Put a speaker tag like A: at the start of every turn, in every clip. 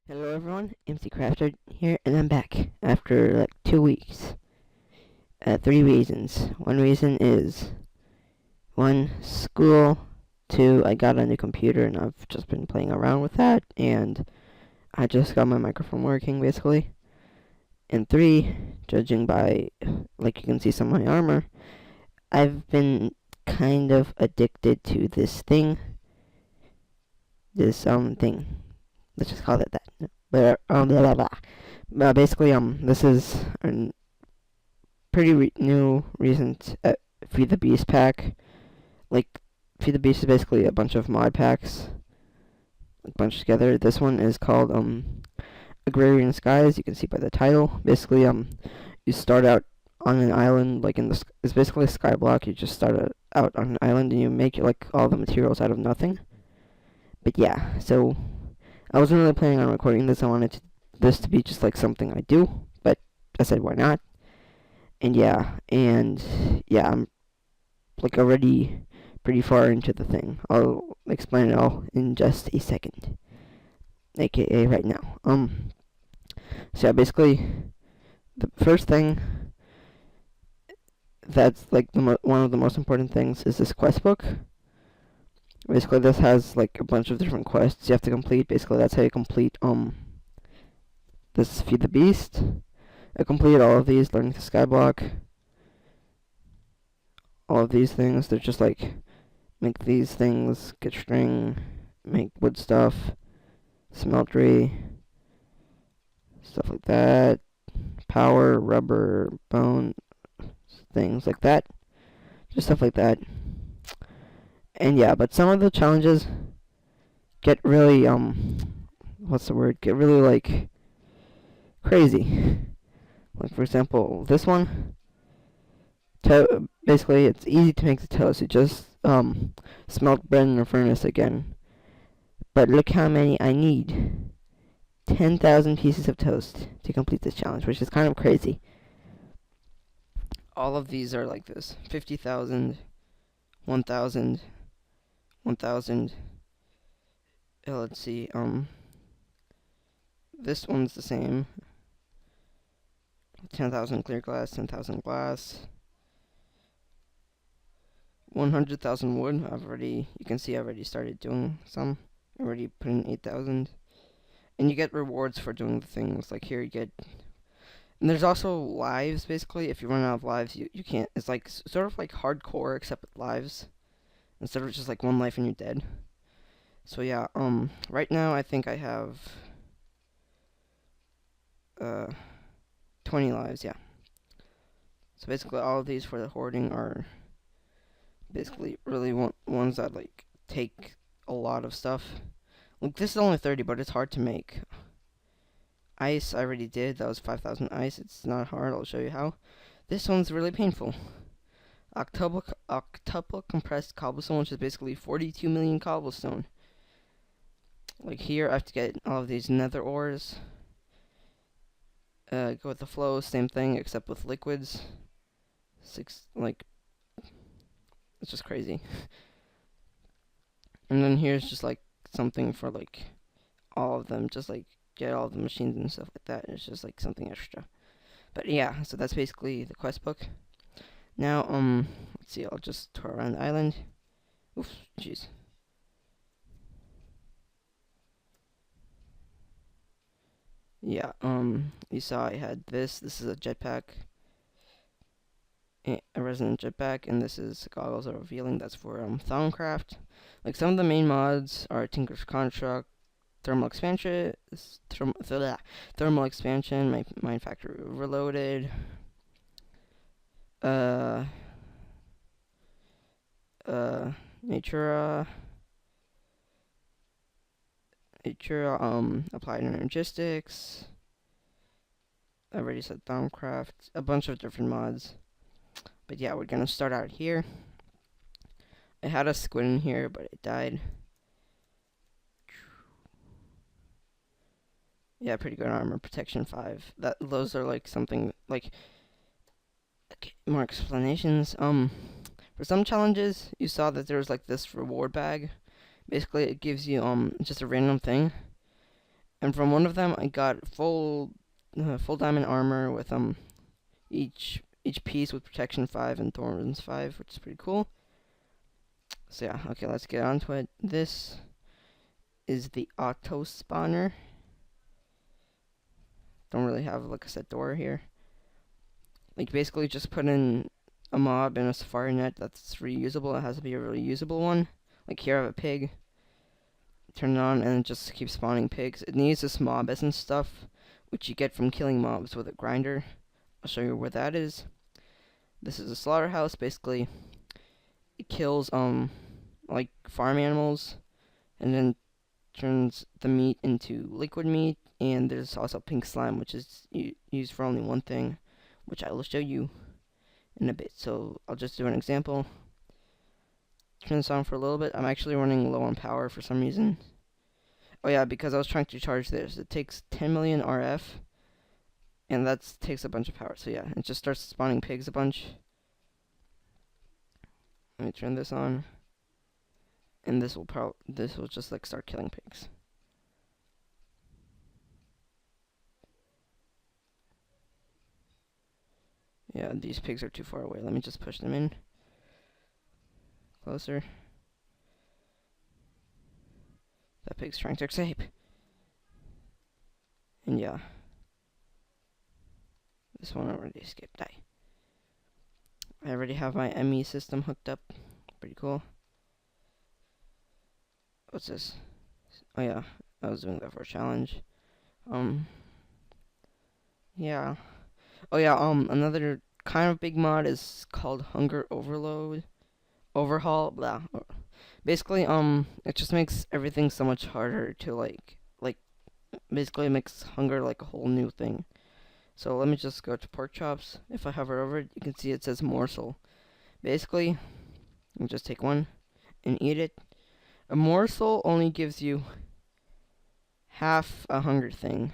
A: Hello everyone, MC Crafter here, and I'm back after like 2 weeks. 3 reasons. One reason is, one, school. Two, I got a new computer and I've just been playing around with that, and I just got my microphone working basically. And three, judging by, like you can see some of my armor, I've been kind of addicted to this thing. Thing. Let's just call it that. But, blah, blah, blah. Basically, this is a pretty new recent Feed the Beast pack. Like, Feed the Beast is basically a bunch of mod packs, like bunched together. This one is called Agrarian Skies. You can see by the title. Basically, you start out on an island, like it's basically a sky block. You just start out on an island and you make like all the materials out of nothing. But yeah, so I wasn't really planning on recording this. I wanted this to be just like something I do, but I said why not? And yeah, I'm like already pretty far into the thing. I'll explain it all in just a second, aka right now. So yeah, basically, the first thing that's like one of the most important things is this quest book. Basically, this has like a bunch of different quests you have to complete. Basically, that's how you complete this Feed the Beast. I completed all of these, learning the skyblock. All of these things, they're just like, make these things, get string, make wood stuff, smeltery, stuff like that, power, rubber, bone, things like that, just stuff like that. And yeah, but some of the challenges get really, get really, like, crazy. Like, for example, this one, basically, it's easy to make the toast. You just, smelt bread in a furnace again. But look how many I need. 10,000 pieces of toast to complete this challenge, which is kind of crazy. All of these are like this. 50,000, 1,000, 1,000. Let's see, this one's the same. 10,000 clear glass, 10,000 glass. 100,000 wood. You can see I already started doing some. I already put in 8,000. And you get rewards for doing the things. Like here you get... And there's also lives, basically. If you run out of lives, you can't... It's like sort of like hardcore, except with lives. Instead of just like one life and you're dead. So yeah, right now I think I have 20 lives, yeah. So basically all of these for the hoarding are basically really ones that like take a lot of stuff. Look, this is only 30, but it's hard to make. Ice, I already did. That was 5,000 ice. It's not hard. I'll show you how. This one's really painful. Octuple compressed cobblestone, which is basically 42 million cobblestone. Like here, I have to get all of these nether ores. Go with the flow, same thing, except with liquids. It's just crazy. And then here's just like something for like all of them, just like get all the machines and stuff like that. It's just like something extra. But yeah, so that's basically the quest book. Now, let's see, I'll just tour around the island. Oof, jeez. Yeah, you saw I had this. This is a jetpack. A resonant jetpack, and this is goggles are revealing. That's for Thaumcraft. Like some of the main mods are Tinker's Construct, thermal expansion, thermal expansion, Mine Factory Reloaded, Natura, Applied Energistics. I already said Thaumcraft, a bunch of different mods. But yeah, we're gonna start out here. I had a squid in here, but it died. Yeah, pretty good armor, protection 5. Those are like something like okay, more explanations. For some challenges, you saw that there was like this reward bag. Basically, it gives you just a random thing, And from one of them, I got full diamond armor with each piece with protection 5 and thorns 5, which is pretty cool. So yeah, okay, let's get on to it. This is the auto spawner. Don't really have like a set door here. Like basically just put in a mob in a safari net that's reusable. It has to be a really usable one. Like here I have a pig. Turn it on and it just keeps spawning pigs. It needs this mob essence stuff, which you get from killing mobs with a grinder. I'll show you where that is. This is a slaughterhouse. Basically, it kills like farm animals, and then turns the meat into liquid meat. And there's also pink slime, which is used for only one thing, which I will show you in a bit. So I'll just do an example. Turn this on for a little bit. I'm actually running low on power for some reason. Oh yeah, because I was trying to charge this. It takes 10 million RF, and that takes a bunch of power. So yeah, it just starts spawning pigs a bunch. Let me turn this on, and this will just like start killing pigs. Yeah, these pigs are too far away. Let me just push them in closer. That pig's trying to escape. And yeah, this one already escaped. Die. I already have my ME system hooked up. Pretty cool. What's this? Oh yeah, I was doing that for a challenge. Yeah. Oh yeah, another kind of big mod is called Hunger Overhaul, blah. Basically, it just makes everything so much harder to basically it makes hunger like a whole new thing. So let me just go to pork chops. If I hover over it, you can see it says morsel. Basically, you just take one and eat it. A morsel only gives you half a hunger thing.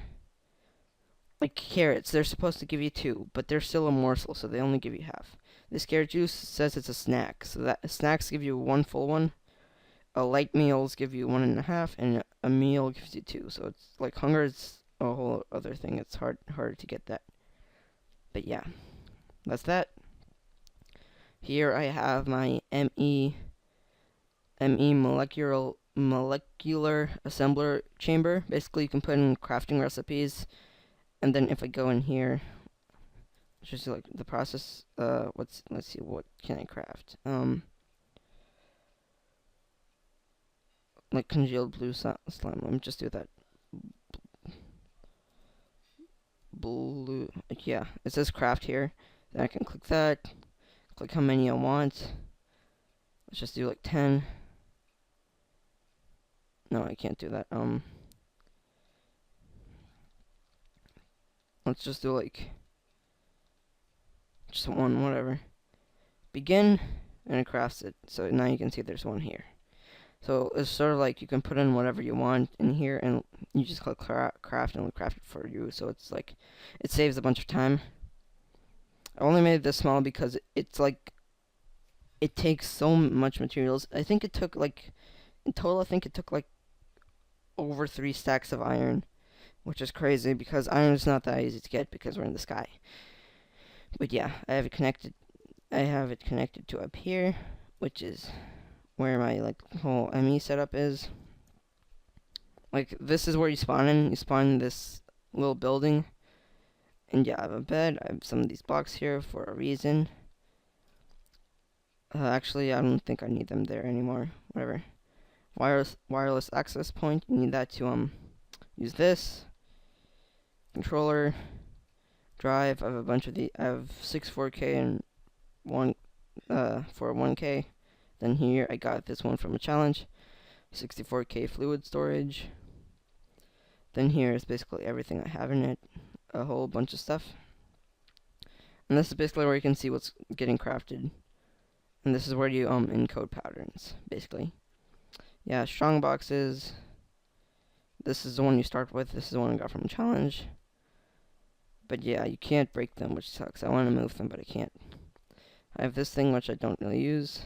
A: Like carrots, they're supposed to give you 2, but they're still a morsel, so they only give you half. This carrot juice says it's a snack, so that snacks give you 1 full one. Light meals give you 1.5, and a meal gives you 2. So it's like hunger is a whole other thing. It's harder to get that. But yeah, that's that. Here I have my ME molecular assembler chamber. Basically, you can put in crafting recipes, and then if I go in here, just like the process. Let's see, what can I craft? Like congealed blue slime. Let me just do that. Blue. Yeah, it says craft here. Then I can click that. Click how many I want. Let's just do like 10. No, I can't do that. Let's just do like just 1, whatever. Begin, and it crafts it. So now you can see there's 1 here. So it's sort of like you can put in whatever you want in here, and you just click craft, and it'll craft it for you. So it's like, it saves a bunch of time. I only made it this small because it's like, it takes so much materials. I think it took like, in total, I think it took like over 3 stacks of iron, which is crazy because iron is not that easy to get because we're in the sky. But yeah, I have it connected to up here, which is where my like whole ME setup is. Like, this is where you spawn in. You spawn in this little building. And yeah, I have a bed. I have some of these blocks here for a reason. Actually, I don't think I need them there anymore. Whatever. Wireless access point. You need that to use this. Controller. Drive. I have a bunch of I have 6 4K and 1 for 1K. Then here I got this one from a challenge. 64K fluid storage. Then here is basically everything I have in it. A whole bunch of stuff. And this is basically where you can see what's getting crafted. And this is where you encode patterns, basically. Yeah, strong boxes. This is the one you start with. This is the one I got from a challenge. But yeah, you can't break them, which sucks. I want to move them, but I can't. I have this thing, which I don't really use.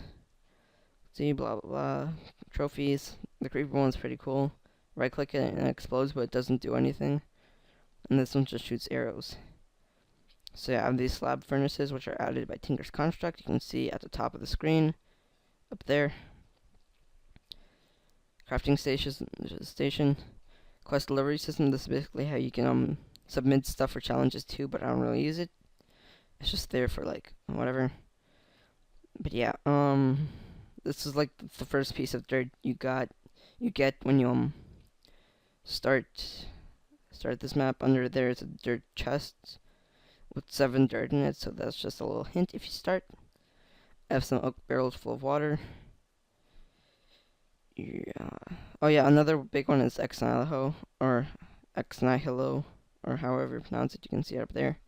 A: See, blah, blah, blah. Trophies. The creeper one's pretty cool. right click it and it explodes, but it doesn't do anything. And this one just shoots arrows. So yeah, I have these slab furnaces, which are added by Tinker's Construct. You can see at the top of the screen, up there. Crafting station. Quest delivery system. This is basically how you can submit stuff for challenges too, but I don't really use it. It's just there for like whatever. But yeah, this is like the first piece of dirt you get when you start this map. Under there is a dirt chest with 7 dirt in it, so that's just a little hint if you start. I have some oak barrels full of water. Yeah. Oh yeah, another big one is ex nihilo, or ex nihilo, or however you pronounce it. You can see it up there.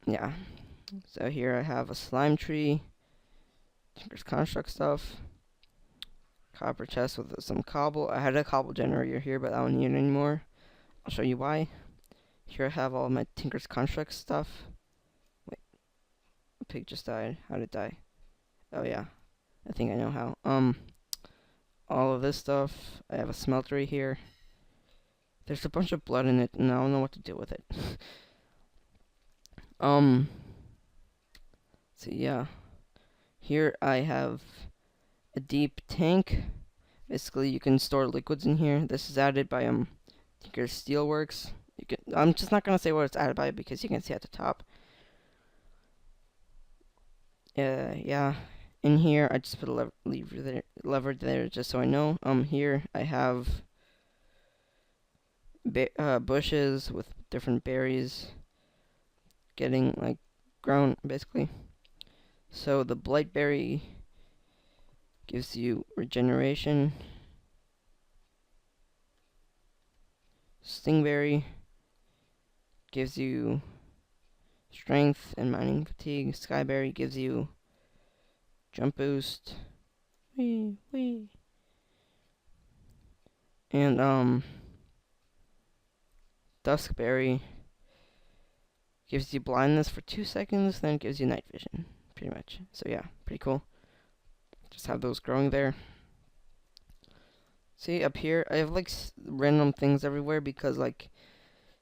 A: Yeah. So here I have a slime tree, Tinker's Construct stuff, copper chest with some cobble. I had a cobble generator here, but I don't need it anymore. I'll show you why. Here I have all my Tinker's Construct stuff. Wait, a pig just died. How did it die? Oh yeah, I think I know how. All of this stuff. I have a smeltery here. There's a bunch of blood in it, and I don't know what to do with it. So yeah. Here I have a deep tank. Basically, you can store liquids in here. This is added by Tinker's Steelworks. I'm just not gonna say what it's added by because you can see at the top. Yeah. In here, I just put a lever there just so I know. Here I have bushes with different berries getting like grown basically. So the blightberry gives you regeneration. Stingberry gives you strength and mining fatigue. Skyberry gives you jump boost. Wee. And Duskberry gives you blindness for 2 seconds, then gives you night vision, pretty much. So yeah, pretty cool. Just have those growing there. See, up here, I have like random things everywhere because like,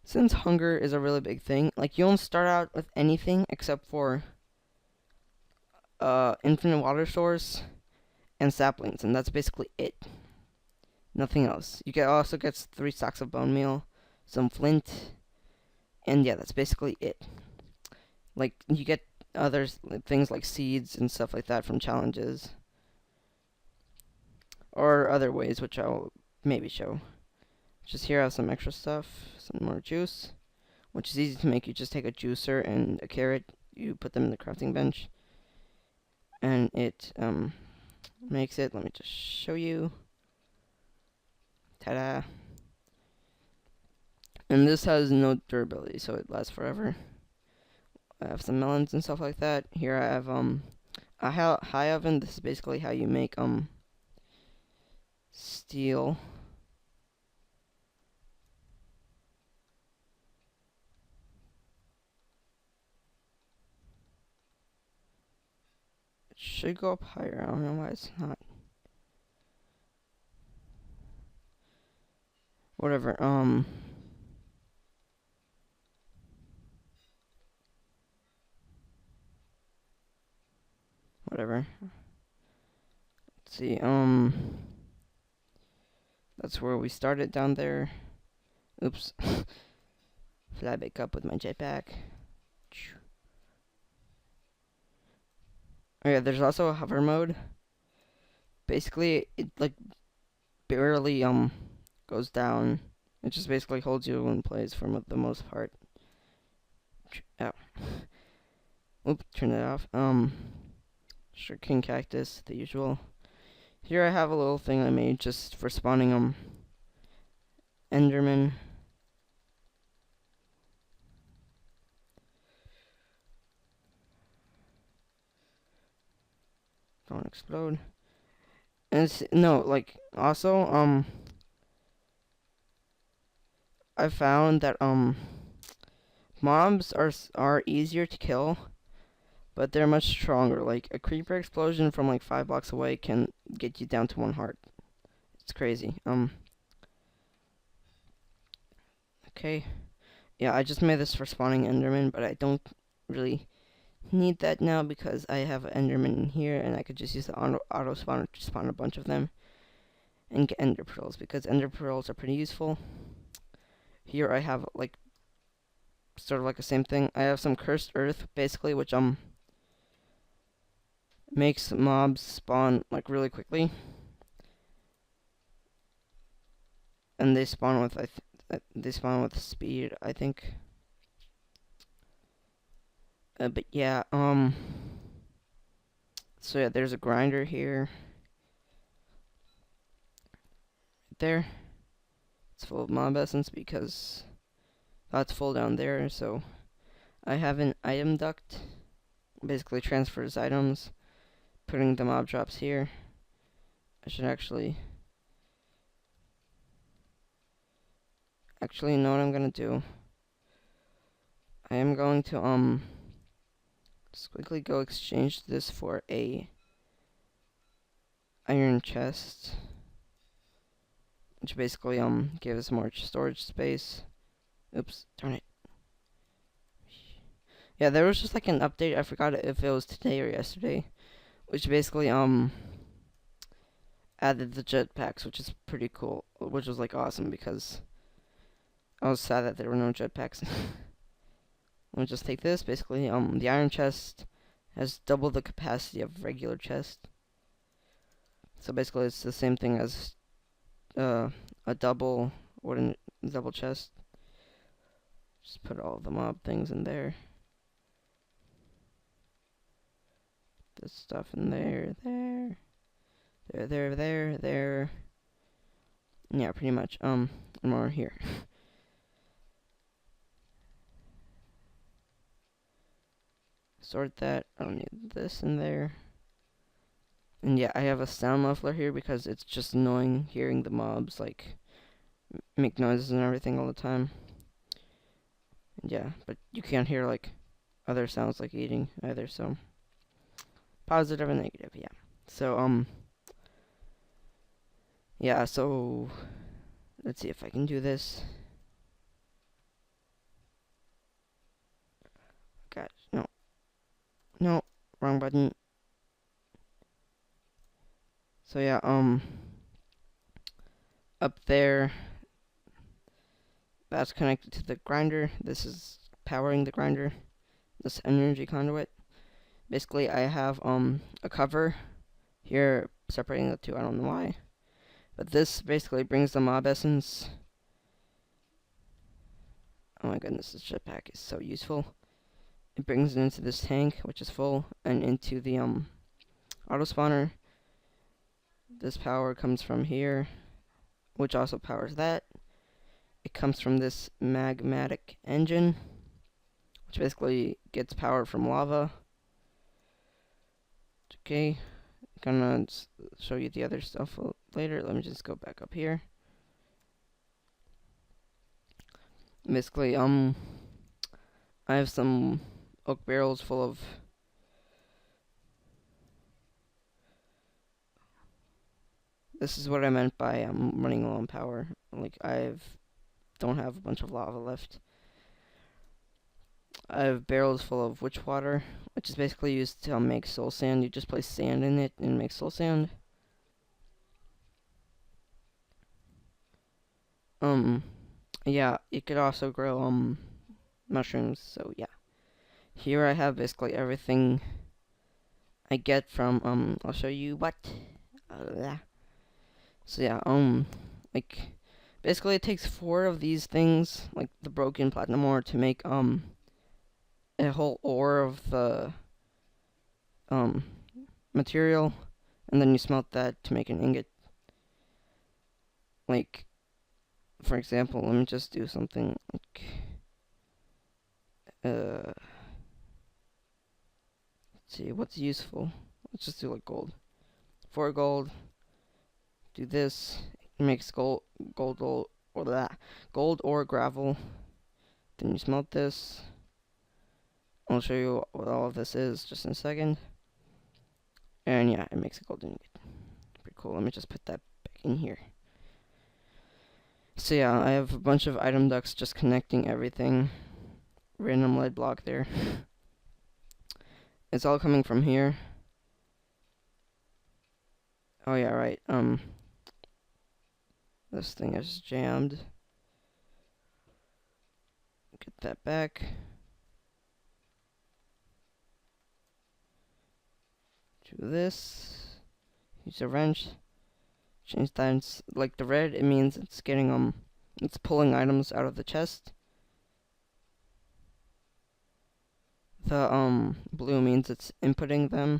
A: since hunger is a really big thing, like you don't start out with anything except for infinite water source and saplings, and that's basically it. Nothing else. You also get 3 stacks of bone meal, some flint, and yeah, that's basically it. Like, you get other things like seeds and stuff like that from challenges. Or other ways, which I'll maybe show. Just here I have some extra stuff, some more juice, which is easy to make. You just take a juicer and a carrot, you put them in the crafting bench, and it makes it. Let me just show you. Ta-da! And this has no durability, so it lasts forever. I have some melons and stuff like that. Here I have a high oven. This is basically how you make steel. It should go up higher. I don't know why it's not. Whatever. Whatever. Let's see. That's where we started down there. Oops. Fly back up with my jetpack. Oh yeah, there's also a hover mode. Basically, it like barely goes down. It just basically holds you in place for the most part. Ow. Oop, turn it off. Sugarcane cactus, the usual. Here I have a little thing I made just for spawning Enderman. Don't explode. And it's, no, like also I found that mobs are easier to kill, but they're much stronger. Like a creeper explosion from like 5 blocks away can get you down to 1 heart. It's crazy. Okay. Yeah, I just made this for spawning Enderman, but I don't really need that now because I have an Enderman in here, and I could just use the auto spawner to spawn a bunch of them and get Ender pearls, because Ender pearls are pretty useful. Here I have like sort of like the same thing. I have some cursed earth, basically, which makes mobs spawn like really quickly, and they spawn with they spawn with speed, I think. But yeah, so yeah, there's a grinder here. There, it's full of mob essence because that's full down there. So I have an item duct, basically transfers items, putting the mob drops here. I should actually know what I'm gonna do. I am going to just quickly go exchange this for a iron chest, which basically gives more storage space. Oops, darn it. Yeah, there was just like an update. I forgot if it was today or yesterday, which basically added the jetpacks, which is pretty cool. Which was like awesome because I was sad that there were no jetpacks. Let me just take this. Basically, the iron chest has double the capacity of regular chest. So basically, it's the same thing as a double double chest. Just put all the mob things in there. This stuff in there. Yeah, pretty much. More here. Sort that. I don't need this in there. And yeah, I have a sound muffler here because it's just annoying hearing the mobs like make noises and everything all the time. And yeah, but you can't hear like other sounds like eating either, so positive and negative, yeah. So yeah, so let's see if I can do this. God, no, wrong button. So yeah, up there, that's connected to the grinder. This is powering the grinder, this energy conduit. Basically, I have a cover here separating the two. I don't know why, but this basically brings the mob essence. Oh my goodness, this jetpack is so useful. It brings it into this tank, which is full, and into the auto spawner. This power comes from here, which also powers that. It comes from this magmatic engine, which basically gets power from lava. Okay, gonna show you the other stuff later. Let me just go back up here. Basically, I have some oak barrels full of this is what I meant by I'm running low on power. Like don't have a bunch of lava left. I have barrels full of witch water, which is basically used to make soul sand. You just place sand in it and make soul sand. Yeah, you could also grow mushrooms. So yeah, here I have basically everything I get from I'll show you what. So yeah, like basically it takes 4 of these things, like the broken platinum ore, to make a whole ore of the material, and then you smelt that to make an ingot. Like, for example, let me just do something like let's see what's useful. Let's just do like gold. 4 gold. Do this. It makes gold or gravel. Then you smelt this. I'll show you what all of this is just in a second. And yeah, it makes a golden ingot. Pretty cool. Let me just put that back in here. So yeah, I have a bunch of item ducts just connecting everything. Random lead block there. It's all coming from here. Oh yeah, right. This thing is jammed. Get that back. Do this. Use a wrench. Change that. It's like the red, it means it's getting it's pulling items out of the chest. The blue means it's inputting them.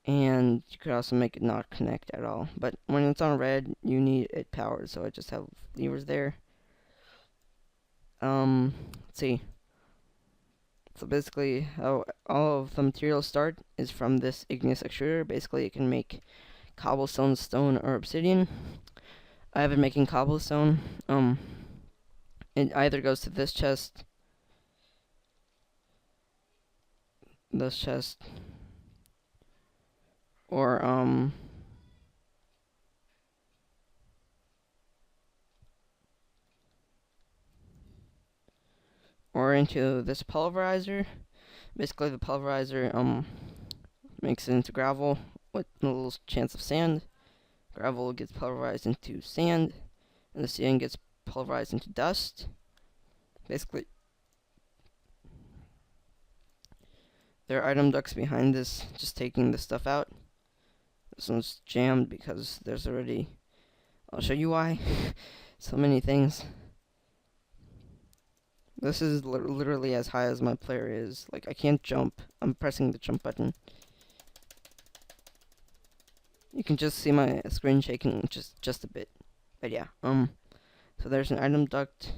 A: And you could also make it not connect at all. But when it's on red, you need it powered, so I just have levers there. Let's see. So basically, how all of the materials start is from this igneous extruder. Basically, it can make cobblestone, stone, or obsidian. I have been making cobblestone. It either goes to this chest, or into this pulverizer. Basically, the pulverizer makes it into gravel with a little chance of sand. Gravel gets pulverized into sand, and the sand gets pulverized into dust. Basically, there are item ducts behind this, just taking the stuff out. This one's jammed because there's already... I'll show you why. So many things. This is literally as high as my player is. Like, I can't jump. I'm pressing the jump button. You can just see my screen shaking just a bit. But yeah, so there's an item duct,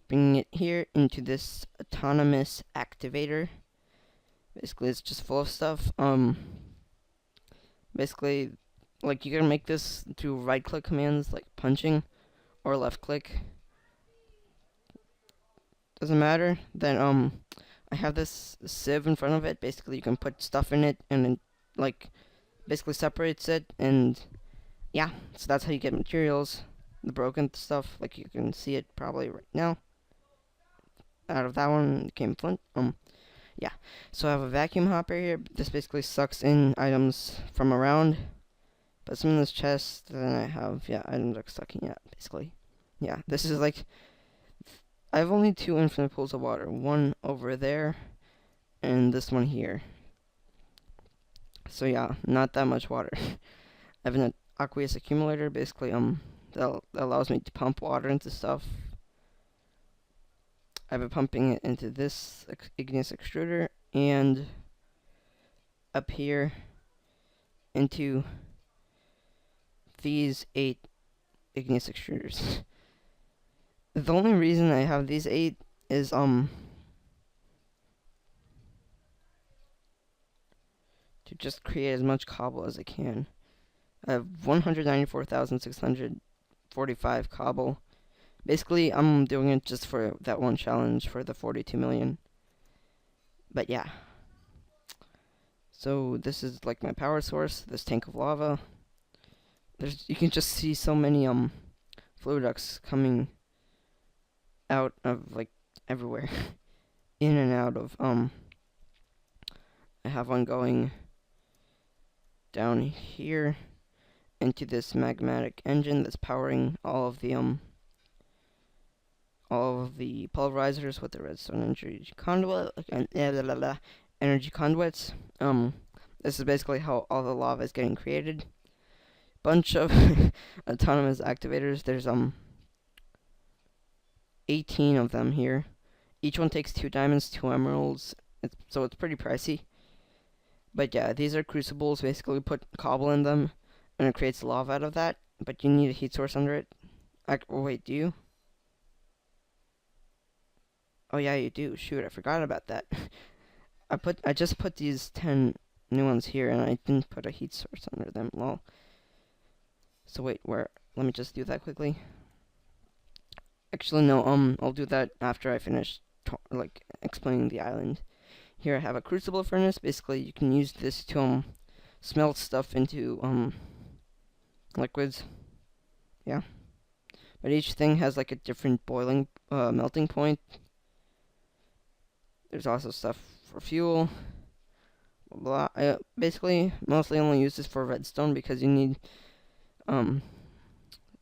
A: bringing it here into this autonomous activator. Basically, it's just full of stuff. Basically, like, you can make this through right-click commands, like punching, or left-click. Doesn't matter. Then, I have this sieve in front of it. Basically, you can put stuff in it, and then, like, basically separates it, and yeah, so that's how you get materials. The broken stuff, like you can see it probably right now. Out of that one came flint. Yeah. So I have a vacuum hopper here. This basically sucks in items from around. Put some in this chest, then I have, yeah, items are sucking out, basically. Yeah, this is like, I have only 2 infinite pools of water. One over there, and this one here. So yeah, not that much water. I have an aqueous accumulator, basically, that allows me to pump water into stuff. I've been pumping it into this igneous extruder, and up here into these 8 igneous extruders. The only reason I have these 8 is, to just create as much cobble as I can. I have 194,645 cobble. Basically, I'm doing it just for that one challenge for the 42 million. But yeah. So this is like my power source, this tank of lava. You can just see so many flow ducts coming out of like everywhere. In and out of I have one going down here into this magmatic engine that's powering all of the pulverizers with the redstone energy conduit energy conduits. This is basically how all the lava is getting created. Bunch of autonomous activators. There's 18 of them here. Each one takes 2 diamonds, 2 emeralds, so it's pretty pricey. But yeah, these are crucibles. Basically, put cobble in them, and it creates lava out of that. But you need a heat source under it. Oh wait, do you? Oh yeah, you do. Shoot, I forgot about that. I just put these 10 new ones here, and I didn't put a heat source under them. Well, so wait, where? Let me just do that quickly. Actually, no. I'll do that after I finish like explaining the island. Here I have a crucible furnace. Basically, you can use this to smelt stuff into liquids. Yeah. but each thing has like a different boiling, melting point. There's also stuff for fuel. Blah. I basically mostly only use this for redstone because you need um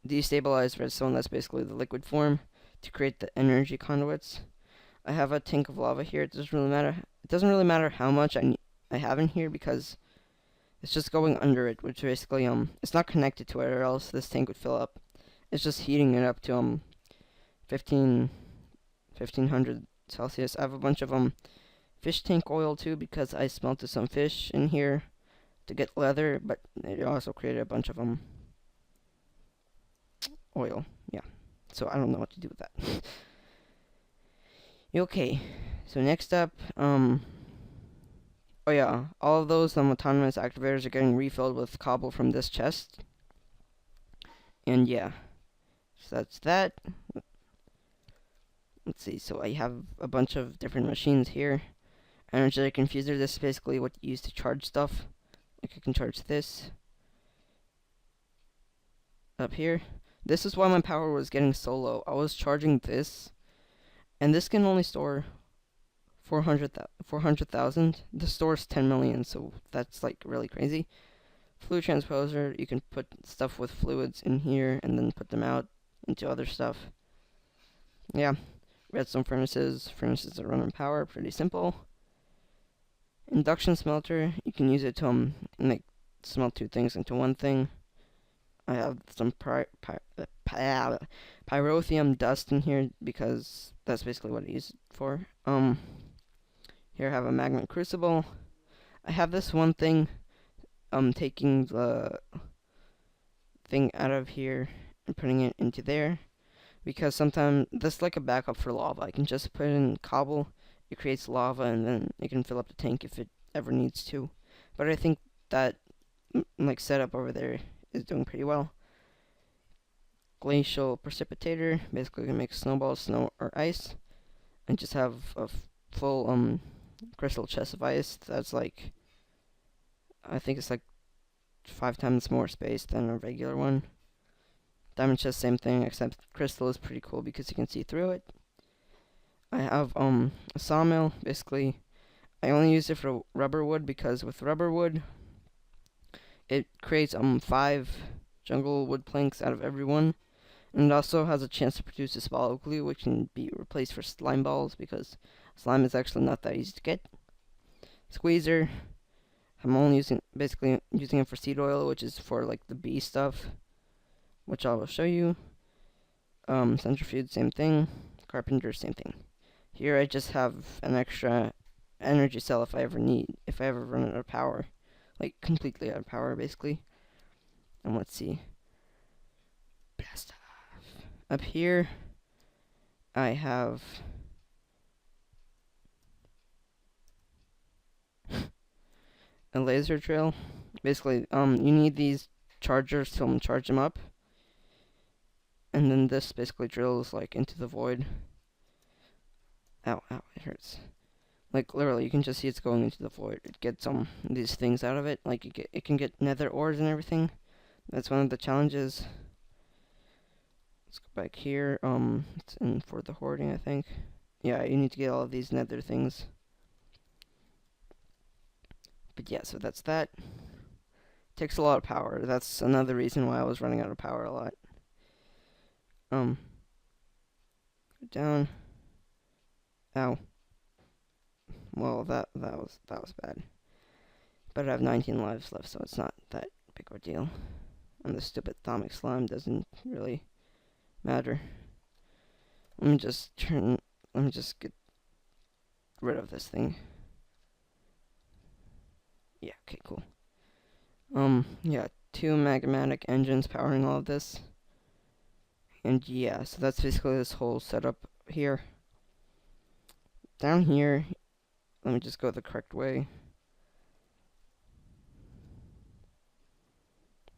A: destabilized redstone. That's basically the liquid form to create the energy conduits. I have a tank of lava here. It doesn't really matter. It doesn't really matter how much I have in here because it's just going under it, which basically it's not connected to it, or else this tank would fill up. It's just heating it up to 1500 Celsius. I have a bunch of fish tank oil too because I smelted some fish in here to get leather, but it also created a bunch of oil. Yeah. So I don't know what to do with that. Okay. So next up, oh yeah, all of those autonomous activators are getting refilled with cobble from this chest. And yeah, so that's that. Let's see, so I have a bunch of different machines here. Energetic infuser, this is basically what you use to charge stuff. Like I can charge this up here. This is why my power was getting so low. I was charging this, and this can only store 400,000. The store's 10 million, so that's like really crazy. Fluid transposer, you can put stuff with fluids in here and then put them out into other stuff. Yeah, redstone furnaces that run on power, pretty simple. Induction smelter, you can use it to like smelt two things into one thing. I have some pyrotheum dust in here because that's basically what I use it for. Here I have a magnet crucible. I have this one thing, taking the thing out of here and putting it into there, because sometimes this is like a backup for lava. I can just put it in cobble, it creates lava, and then it can fill up the tank if it ever needs to. But I think that like setup over there is doing pretty well. Glacial precipitator, basically you can make snowballs, snow, or ice, and just have a full crystal chest of ice that's like, I think it's like 5 times more space than a regular one. Diamond chest, same thing, except crystal is pretty cool because you can see through it. I have a sawmill. Basically, I only use it for rubber wood because with rubber wood, it creates 5 jungle wood planks out of every one, and it also has a chance to produce a ball of glue, which can be replaced for slime balls because slime is actually not that easy to get. Squeezer, I'm only basically using it for seed oil, which is for like the bee stuff, which I will show you. Centrifuge, same thing. Carpenter, same thing. Here I just have an extra energy cell if I ever run out of power. Like, completely out of power, basically. And let's see. Blast off. Up here, I have a laser drill. Basically, you need these chargers to charge them up. And then this basically drills, like, into the void. Ow, ow, it hurts. Like, literally, you can just see it's going into the void. It gets these things out of it. Like, it can get nether ores and everything. That's one of the challenges. Let's go back here. It's in for the hoarding, I think. Yeah, you need to get all of these nether things. But yeah, so that's that. Takes a lot of power. That's another reason why I was running out of power a lot. Go down. Ow. Well, that was bad. But I have 19 lives left, so it's not that big of a deal. And the stupid atomic slime doesn't really matter. Let me just get rid of this thing. Yeah, okay, cool. Yeah, 2 magmatic engines powering all of this. And yeah, so that's basically this whole setup here. Down here, let me just go the correct way.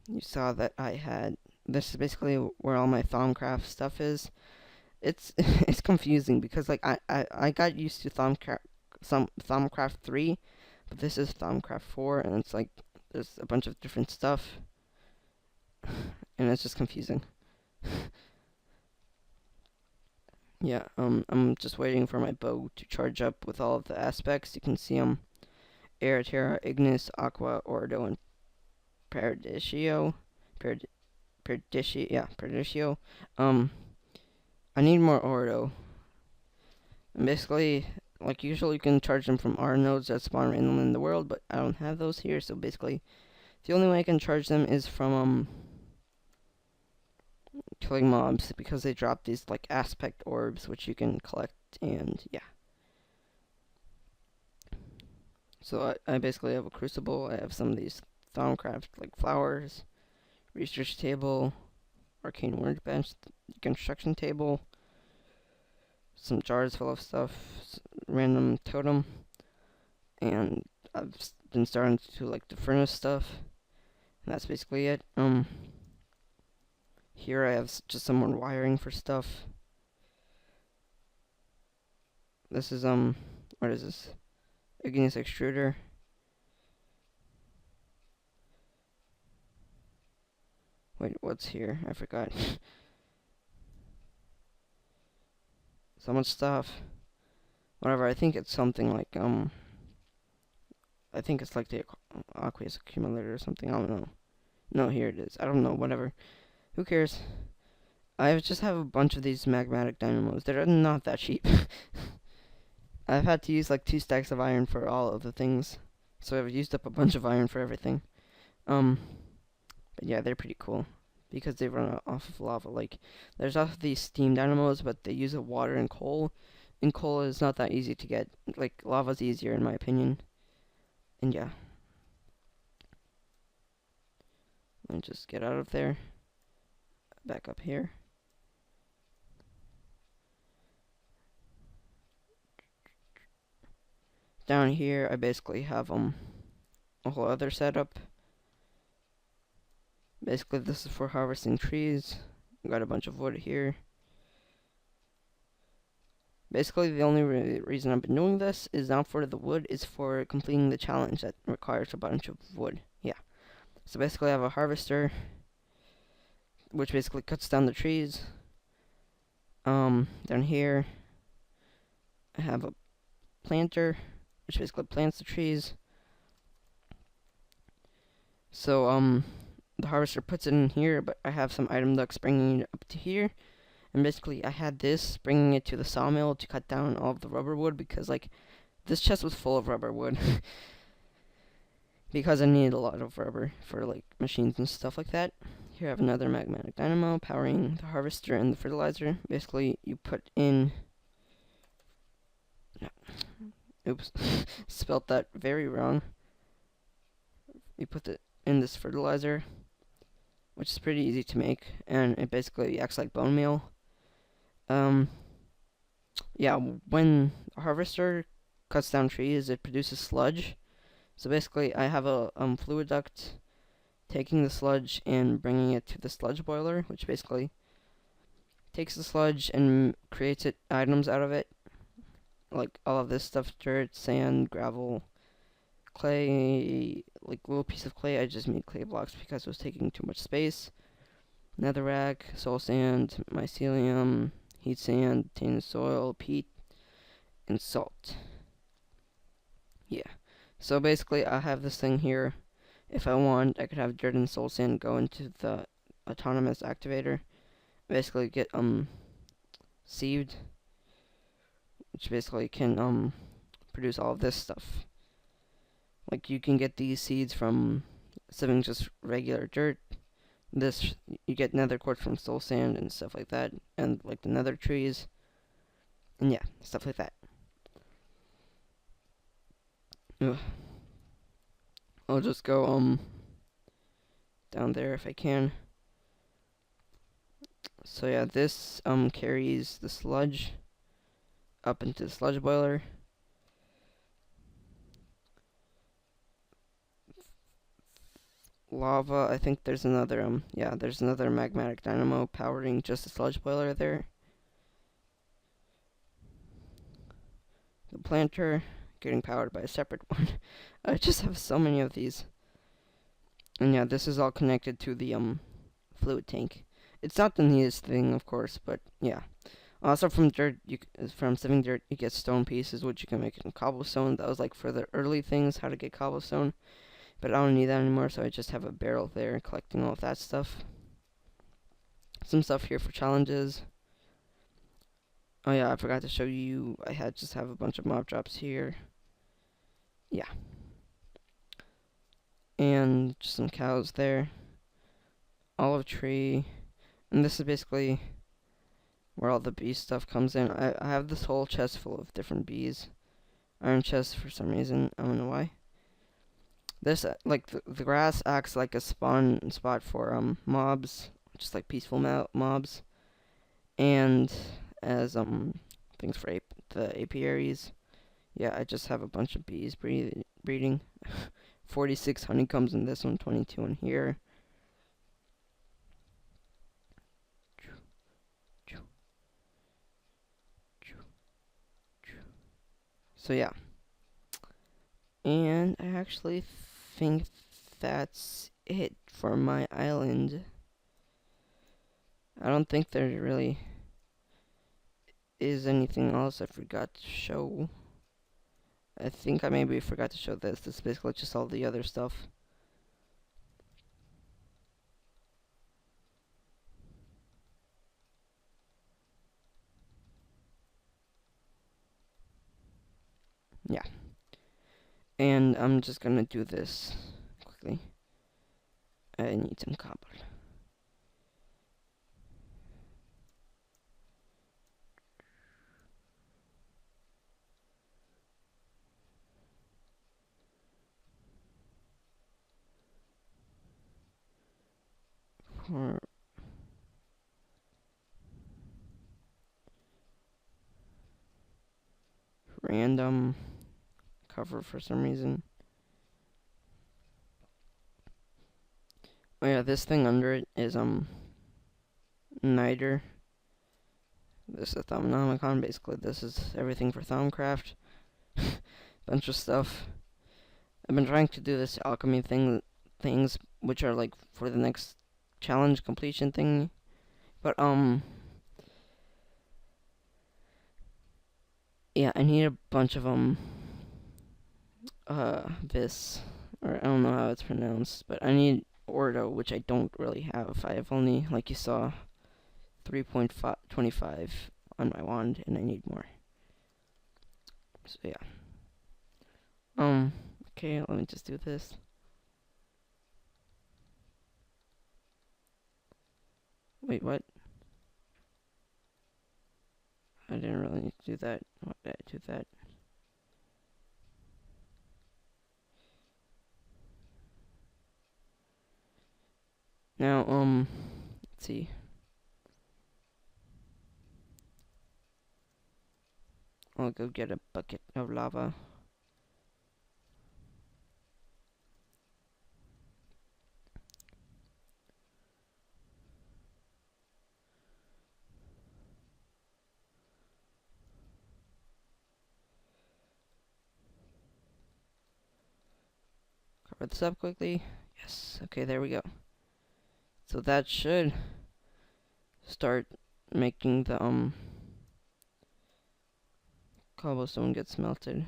A: You saw that I had, this is basically where all my Thaumcraft stuff is. It's it's confusing because like I got used to Thaumcraft 3, but this is Thaumcraft 4, and it's like there's a bunch of different stuff, and it's just confusing. Yeah, I'm just waiting for my bow to charge up with all of the aspects. You can see air, terra, ignis, aqua, ordo, and paradisio. Parad Perditio, yeah, Perditio. Um, I need more ordo. And basically, like usually you can charge them from R nodes that spawn randomly in the world, but I don't have those here, so basically the only way I can charge them is from killing mobs, because they drop these like aspect orbs which you can collect, and yeah. So I basically have a crucible. I have some of these Thaumcraft like flowers, research table, arcane workbench, construction table, some jars full of stuff, random totem, and I've been starting to like the furnace stuff, and that's basically it. Here I have just some more wiring for stuff. This is what is this? Igneous extruder. Wait, what's here? I forgot. So much stuff. Whatever, I think it's something like, I think it's like the aqueous accumulator or something, I don't know. No, here it is. I don't know, whatever. Who cares? I just have a bunch of these magmatic dynamos. They're not that cheap. I've had to use like 2 stacks of iron for all of the things. So I've used up a bunch of iron for everything. But yeah, they're pretty cool. Because they run off of lava. Like, there's also these steam dynamos, but they use water and coal. And coal is not that easy to get. Like, lava's easier in my opinion. And yeah. Let me just get out of there. Back up here. Down here, I basically have a whole other setup. Basically, this is for harvesting trees. Got a bunch of wood here. Basically, the only reason I've been doing this is not for the wood, is for completing the challenge that requires a bunch of wood. Yeah. So basically, I have a harvester, which basically cuts down the trees. Down here, I have a planter, which basically plants the trees. So, the harvester puts it in here, but I have some item ducts bringing it up to here. And basically, I had this bringing it to the sawmill to cut down all of the rubber wood, because, like, this chest was full of rubber wood. Because I needed a lot of rubber for, like, machines and stuff like that. Here I have another magmatic dynamo powering the harvester and the fertilizer. Basically, you put in... Oops. Spelt that very wrong. You put it in this fertilizer, which is pretty easy to make, and it basically acts like bone meal. Yeah, when a harvester cuts down trees, it produces sludge. So basically, I have a fluid duct taking the sludge and bringing it to the sludge boiler, which basically takes the sludge and creates items out of it, like all of this stuff: dirt, sand, gravel, clay, like little piece of clay. I just made clay blocks because it was taking too much space. Netherrack, soul sand, mycelium, heat sand, tainted soil, peat, and salt. Yeah. So basically, I have this thing here. If I want, I could have dirt and soul sand go into the autonomous activator. Basically, get sieved, which basically can produce all of this stuff. Like, you can get these seeds from sieving just regular dirt. This, you get nether quartz from soul sand and stuff like that, and like the nether trees, and yeah, stuff like that. Ugh. I'll just go down there if I can. So yeah, this carries the sludge up into the sludge boiler. Lava, I think there's another yeah, there's another magmatic dynamo powering just the sludge boiler there. The planter getting powered by a separate one. I just have so many of these. And yeah, this is all connected to the fluid tank. It's not the neatest thing, of course, but yeah. Also, from saving dirt, you get stone pieces, which you can make into cobblestone. That was like for the early things, how to get cobblestone. But I don't need that anymore, so I just have a barrel there collecting all of that stuff. Some stuff here for challenges. Oh yeah, I forgot to show you. I had just have a bunch of mob drops here. Yeah. And just some cows there. Olive tree. And this is basically where all the bee stuff comes in. I have this whole chest full of different bees. Iron chest for some reason. I don't know why. This, like, the grass acts like a spawn spot for, mobs. Just like peaceful mobs. And as, things for the apiaries. Yeah, I just have a bunch of bees breeding. 46 honeycombs in this one, 22 in here. So yeah. And I actually think that's it for my island. I don't think there really is anything else I forgot to show. I think I maybe forgot to show this. This is basically just all the other stuff. Yeah. And I'm just gonna do this quickly. I need some cobble. For random cover for some reason. Oh yeah, this thing under it is niter. This is a Thumbnomicon. Basically, this is everything for Thumbcraft. Bunch of stuff. I've been trying to do this alchemy things, which are like for the next challenge completion thing. But yeah, I need a bunch of this, or I don't know how it's pronounced, but I need Ordo, which I don't really have. I have only, like you saw, 3.25 on my wand, and I need more. So yeah. Okay, let me just do this. Wait, what? I didn't really need to do that. Why did I do that? Now, let's see. I'll go get a bucket of lava. Cover this up quickly. Yes, okay, there we go. So that should start making the, cobblestone get smelted.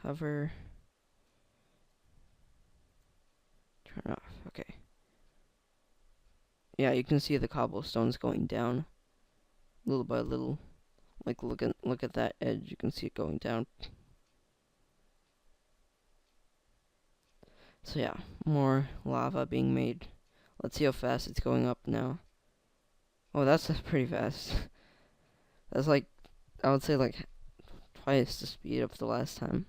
A: Hover. Turn off, okay. Yeah, you can see the cobblestones going down. Little by little. Like, look at that edge, you can see it going down. So yeah, more lava being made. Let's see how fast it's going up now. Oh, that's pretty fast. That's like, I would say like twice the speed of the last time.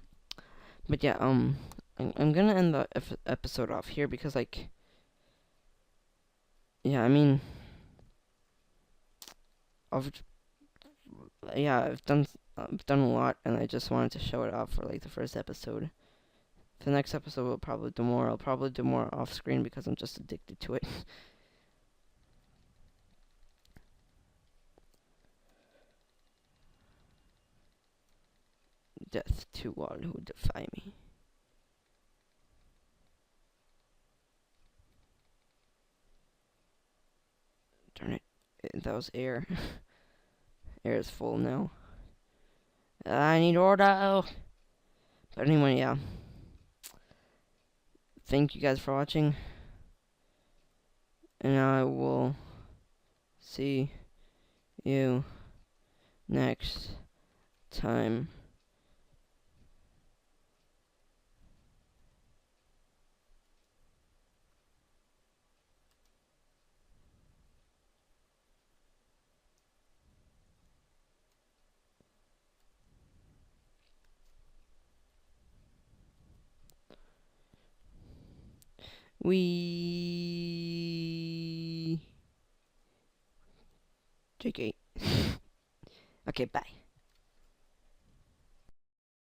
A: But yeah, I'm gonna end the episode off here because like, yeah, I mean, I've I've done a lot, and I just wanted to show it off for like the first episode. The next episode will probably do more. I'll probably do more off screen because I'm just addicted to it. Death to all who defy me. Darn it. That was air. Air is full now. I need order. But anyway, yeah. Thank you guys for watching. And I will see you next time. JK. Okay, bye.